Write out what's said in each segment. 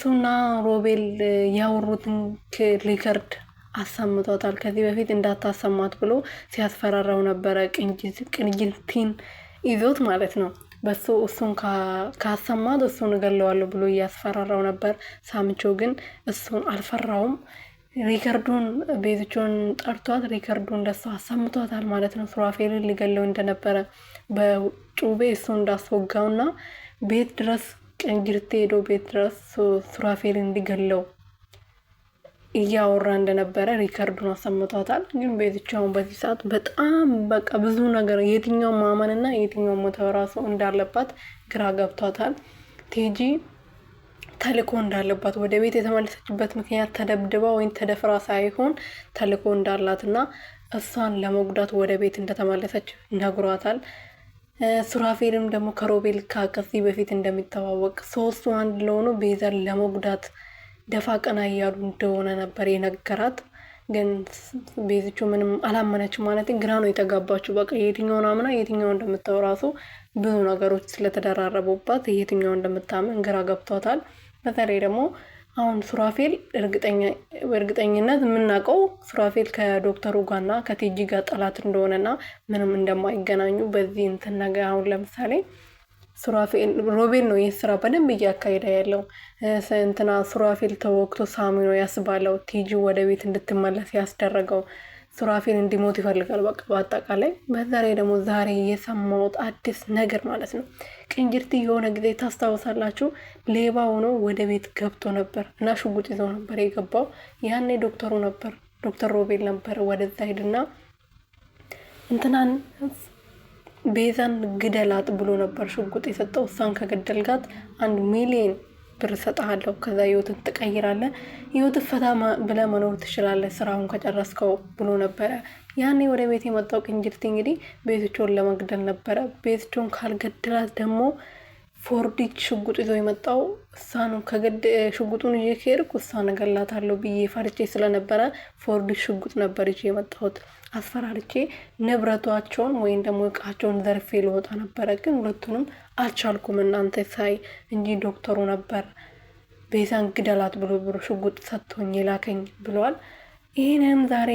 እሱና ሮቤል ያወሩትን ሪከርድ አሰምቷታል። ከዚህ በፊት እንዳታሰማት ብሎ ሲያስፈራራው ነበረ። ቅንጅቲን ይዞት ማለት ነው። በሱ እሱን ካሰማት እሱን እገለዋለሁ ብሎ እያስፈራራው ነበር። ሳምቾ ግን እሱን አልፈራውም። ሪከርዱን ቤዝቾን ጠርቷት ሪከርዱን ለሱ አሰምቷታል ማለት ነው። ሱራፌልን ሊገለው እንደነበረ በጩቤ እሱ እንዳስወጋውና ቤት ድረስ ቅንጅት ሄዶ ቤት ድረስ ሱራፌልን እንዲገለው እያወራ እንደነበረ ሪከርዱን አሰምቷታል። ግን ቤዝቻውን በዚህ ሰዓት በጣም በቃ ብዙ ነገር የትኛው ማመንና የትኛው ሞተው ራሱ እንዳለባት ግራ ገብቷታል። ቲጂ ተልኮ እንዳለባት ወደ ቤት የተመለሰችበት ምክንያት ተደብድባ ወይም ተደፍራ ሳይሆን ተልኮ እንዳላትና እሷን ለመጉዳት ወደ ቤት እንደተመለሰች ነግሯታል። ሱራፌልም ደግሞ ከሮቤል ከዚህ በፊት እንደሚተዋወቅ ሶስቱ አንድ ለሆኑ ቤዛን ለመጉዳት ደፋ ቀና እያሉ እንደሆነ ነበር የነገራት። ግን ቤዝቹ ምንም አላመነች ማለት ግራ ነው የተጋባችው። በቃ የትኛውን አምና የትኛው እንደምታው ራሱ ብዙ ነገሮች ስለተደራረቡባት የትኛው እንደምታምን ግራ ገብቷታል። በተለይ ደግሞ አሁን ሱራፌል እርግጠኝነት የምናውቀው ሱራፌል ከዶክተሩ ጋርና ከቲጂ ጋር ጠላት እንደሆነና ምንም እንደማይገናኙ በዚህ እንትን ነገር አሁን ለምሳሌ ሱራፌል ሮቤል ነው ይህ ስራ በደንብ እያካሄደ ያለው። እንትና ሱራፌል ተወክቶ ሳሚ ነው ያስባለው ቲጂ ወደ ቤት እንድትመለስ ያስደረገው። ሱራፌል እንዲሞት ይፈልጋል። በቃ በአጠቃላይ በዛ ላይ ደግሞ ዛሬ የሰማሁት አዲስ ነገር ማለት ነው። ቅንጅርቲ የሆነ ጊዜ ታስታውሳላችሁ ሌባ ሆኖ ወደ ቤት ገብቶ ነበር እና ሽጉጥ ይዞ ነበር የገባው። ያኔ ዶክተሩ ነበር ዶክተር ሮቤል ነበር ወደዛ ሄድና እንትናን ቤዛን ግደላት ብሎ ነበር ሽጉጥ የሰጠው። እሷን ከገደልጋት 1 ሚሊዮን ብር ሰጣለሁ፣ ከዛ ህይወትን ትቀይራለህ፣ ህይወት ፈታ ብለህ መኖር ትችላለህ ስራውን ከጨረስከው ብሎ ነበረ። ያኔ ወደ ቤት የመጣው ቅንጅርቲ እንግዲህ ቤዝቾን ለመግደል ነበረ። ቤዝቾን ካልገደላት ደግሞ ፎርዲች ሽጉጥ ይዞ የመጣው እሷን ሽጉጡን ይዤ ከሄድኩ እሷን እገላታለሁ ብዬ ፈርቼ ስለነበረ ፎርዲች ሽጉጥ ነበር ይዤ የመጣሁት። አስፈራርቼ ንብረቷቸውን ወይም ደግሞ እቃቸውን ዘርፌ ልወጣ ነበረ። ግን ሁለቱንም አልቻልኩም እናንተ ሳይ እንጂ ዶክተሩ ነበር ቤዛን ግደላት ብሎ ሽጉጥ ሰጥቶኝ የላከኝ ብለዋል። ይህንን ዛሬ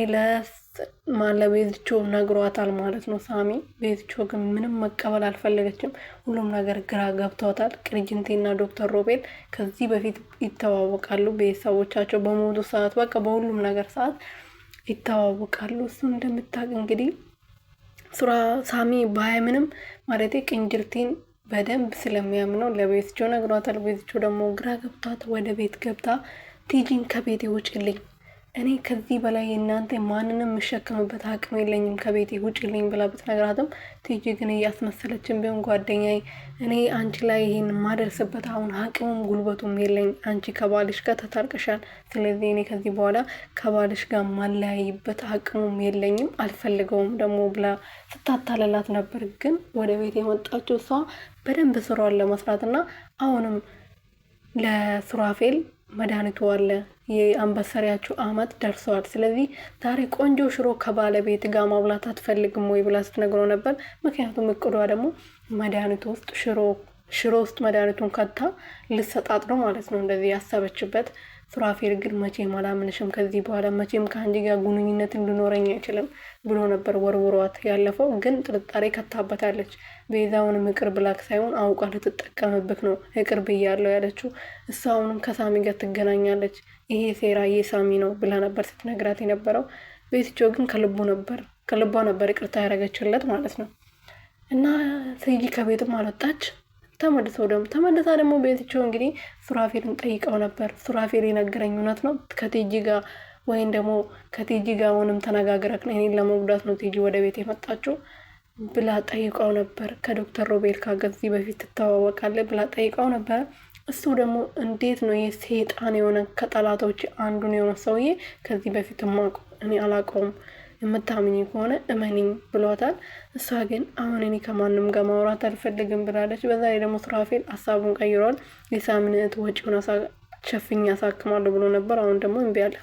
ለቤዝቾ ነግሯታል ማለት ነው ሳሚ። ቤዝቾ ግን ምንም መቀበል አልፈለገችም። ሁሉም ነገር ግራ ገብቷታል። ቅንጅቴና ዶክተር ሮቤል ከዚህ በፊት ይተዋወቃሉ። ቤተሰቦቻቸው በሞቱ ሰዓት በቃ በሁሉም ነገር ሰዓት ይተዋወቃሉ። እሱ እንደምታውቅ እንግዲህ ሳሚ ባያምንም ማለት ቅንጅቲን በደንብ ስለሚያምነው ለቤዝቾ ነግሯታል። ቤዝቾ ደግሞ ግራ ገብቷት ወደ ቤት ገብታ ቲጂን ከቤቴ ውጭልኝ፣ እኔ ከዚህ በላይ እናንተ ማንንም የምሸከምበት አቅም የለኝም፣ ከቤቴ ውጭልኝ ብላ ብትነግራትም ቲጂ ግን እያስመሰለችን ቢሆን ጓደኛዬ እኔ አንቺ ላይ ይሄን ማደርስበት አሁን አቅሙም ጉልበቱም የለኝ፣ አንቺ ከባልሽ ጋር ተታርቀሻል፣ ስለዚህ እኔ ከዚህ በኋላ ከባልሽ ጋር ማለያይበት አቅሙም የለኝም አልፈልገውም ደግሞ ብላ ስታታለላት ነበር። ግን ወደ ቤት የመጣችው እሷ በደንብ ስራዋን ለመስራትና አሁንም ለሱራፌል መድኃኒቱ አለ የአንበሰሪያችሁ አመት ደርሰዋል፣ ስለዚህ ዛሬ ቆንጆ ሽሮ ከባለቤት ጋር ማብላት አትፈልግም ወይ ብላ ስትነግረው ነበር። ምክንያቱም እቅዷ ደግሞ መድኃኒቱ ውስጥ ሽሮ ውስጥ መድኃኒቱን ከታ ልሰጣጥ ነው ማለት ነው እንደዚህ ያሰበችበት። ሱራፌል ግን መቼም አላምንሽም፣ ከዚህ በኋላ መቼም ከአንቺ ጋር ግንኙነት እንዲኖረኝ አይችልም ብሎ ነበር ወርውሯት ያለፈው። ግን ጥርጣሬ ከታበታለች። ቤዛውንም ይቅር ብላክ ሳይሆን አውቃ ልትጠቀምብክ ነው ይቅር ብያለሁ ያለችው። እሷ አሁንም ከሳሚ ጋር ትገናኛለች፣ ይሄ ሴራ የሳሚ ነው ብላ ነበር ስትነግራት የነበረው። ቤዝቾ ግን ከልቧ ነበር ይቅርታ ያደረገችለት ማለት ነው። እና ቲጂ ከቤትም አልወጣች። ተመልሳ ደግሞ ቤዝቾ እንግዲህ ሱራፌልን ጠይቀው ነበር። ሱራፌል የነገረኝ እውነት ነው ከቲጂ ጋር ወይም ደግሞ ከቲጂ ጋር አሁንም ተነጋግረክ ነው እኔን ለመጉዳት ነው ቲጂ ወደ ቤት የመጣችው ብላ ጠይቀው ነበር። ከዶክተር ሮቤል ከዚህ በፊት ትተዋወቃለህ ብላ ጠይቀው ነበር። እሱ ደግሞ እንዴት ነው የሰይጣን የሆነ ከጠላቶች አንዱን የሆነ ሰውዬ ከዚህ በፊት እኔ አላውቀውም፣ የምታምኝ ከሆነ እመኒኝ ብሏታል። እሷ ግን አሁን እኔ ከማንም ጋር ማውራት አልፈልግም ብላለች። በዛ ላይ ደግሞ ሱራፌል ሀሳቡን ቀይሯል። የሳምንት ወጪውን ሸፍኝ ያሳክማለሁ ብሎ ነበር። አሁን ደግሞ እምቢ አለ።